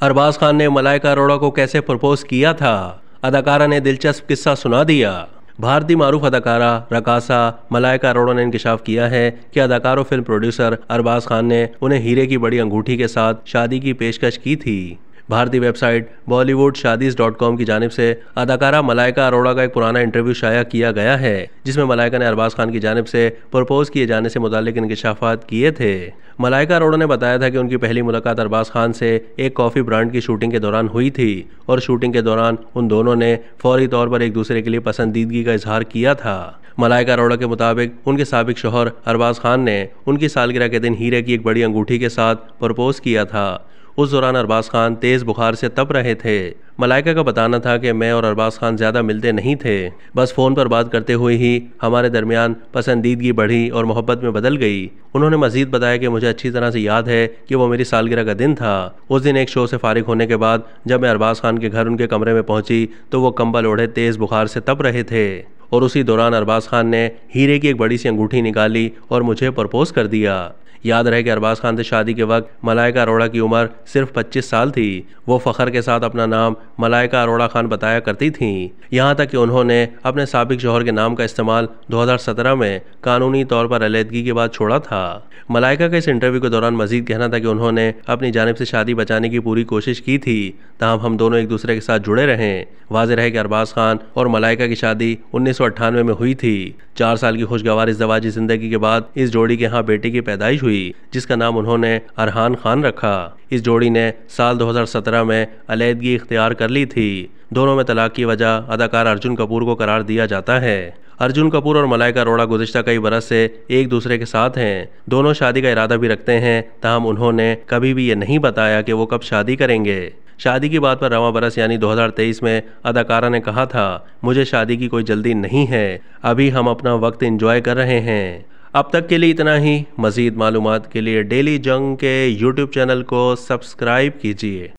अरबाज खान ने मलाइका अरोड़ा को कैसे प्रपोज किया था, अदाकारा ने दिलचस्प किस्सा सुना दिया। भारतीय मारूफ अदाकारा रकासा मलाइका अरोड़ा ने इंकशाफ किया है कि अदाकार और फिल्म प्रोड्यूसर अरबाज खान ने उन्हें हीरे की बड़ी अंगूठी के साथ शादी की पेशकश की थी। भारतीय वेबसाइट bollywoodshadis.com की जानिब से अदाकारा मलाइका अरोड़ा का एक पुराना इंटरव्यू शाया किया गया है, जिसमें मलाइका ने अरबाज खान की जानिब से प्रपोज किए जाने से मुताल्लिक इंकशाफात किए थे। मलाइका अरोड़ा ने बताया था कि उनकी पहली मुलाकात अरबाज खान से एक कॉफ़ी ब्रांड की शूटिंग के दौरान हुई थी और शूटिंग के दौरान उन दोनों ने फौरी तौर पर एक दूसरे के लिए पसंदीदगी का इजहार किया था। मलाइका अरोड़ा के मुताबिक उनके साबिक शौहर अरबाज खान ने उनकी सालगिरह के दिन हीरे की एक बड़ी अंगूठी के साथ प्रपोज किया था। उस दौरान अरबाज खान तेज़ बुखार से तप रहे थे। मलाइका का बताना था कि मैं और अरबाज खान ज़्यादा मिलते नहीं थे, बस फ़ोन पर बात करते हुए ही हमारे दरमियान पसंदीदगी बढ़ी और मोहब्बत में बदल गई। उन्होंने मज़ीद बताया कि मुझे अच्छी तरह से याद है कि वो मेरी सालगिरह का दिन था। उस दिन एक शो से फारिग होने के बाद जब मैं अरबाज खान के घर उनके कमरे में पहुंची तो वो कंबल ओढ़े तेज़ बुखार से तप रहे थे और उसी दौरान अरबाज खान ने हीरे की एक बड़ी सी अंगूठी निकाली और मुझे प्रपोज कर दिया। याद रहे कि अरबाज खान से शादी के वक्त मलाइका अरोड़ा की उम्र सिर्फ 25 साल थी। वो फ़ख्र के साथ अपना नाम मलाइका अरोड़ा खान बताया करती थीं। यहाँ तक कि उन्होंने अपने साबिक शौहर के नाम का इस्तेमाल 2017 में कानूनी तौर पर अलहदगी के बाद छोड़ा था। मलाइका के इस इंटरव्यू के दौरान मजीद कहना था कि उन्होंने अपनी जानिब से शादी बचाने की पूरी कोशिश की थी, ताहम हम दोनों एक दूसरे के साथ जुड़े रहें। वाज़ेह रहे कि अरबाज खान और मलाइका की शादी 1998 में हुई थी। 4 साल की खुशगवार इज़्दवाजी ज़िंदगी के बाद इस जोड़ी के यहाँ बेटे की पैदाइश हुई, जिसका नाम उन्होंने अरहान खान रखा। इस जोड़ी ने साल 2017 में अलहदगी इख्तियार कर ली थी। दोनों में तलाक की वजह अदाकार अर्जुन कपूर को करार दिया जाता है। अर्जुन कपूर और मलाइका अरोड़ा गुज़िश्ता कई बरस से एक दूसरे के साथ हैं। दोनों शादी का इरादा भी रखते हैं, ताहम उन्होंने कभी भी ये नहीं बताया कि वो कब शादी करेंगे। शादी की बात पर रवां बरस यानी 2023 में अदाकारा ने कहा था, मुझे शादी की कोई जल्दी नहीं है, अभी हम अपना वक्त एंजॉय कर रहे हैं। अब तक के लिए इतना ही। मज़ीद मालूमात के लिए डेली जंग के YouTube चैनल को सब्सक्राइब कीजिए।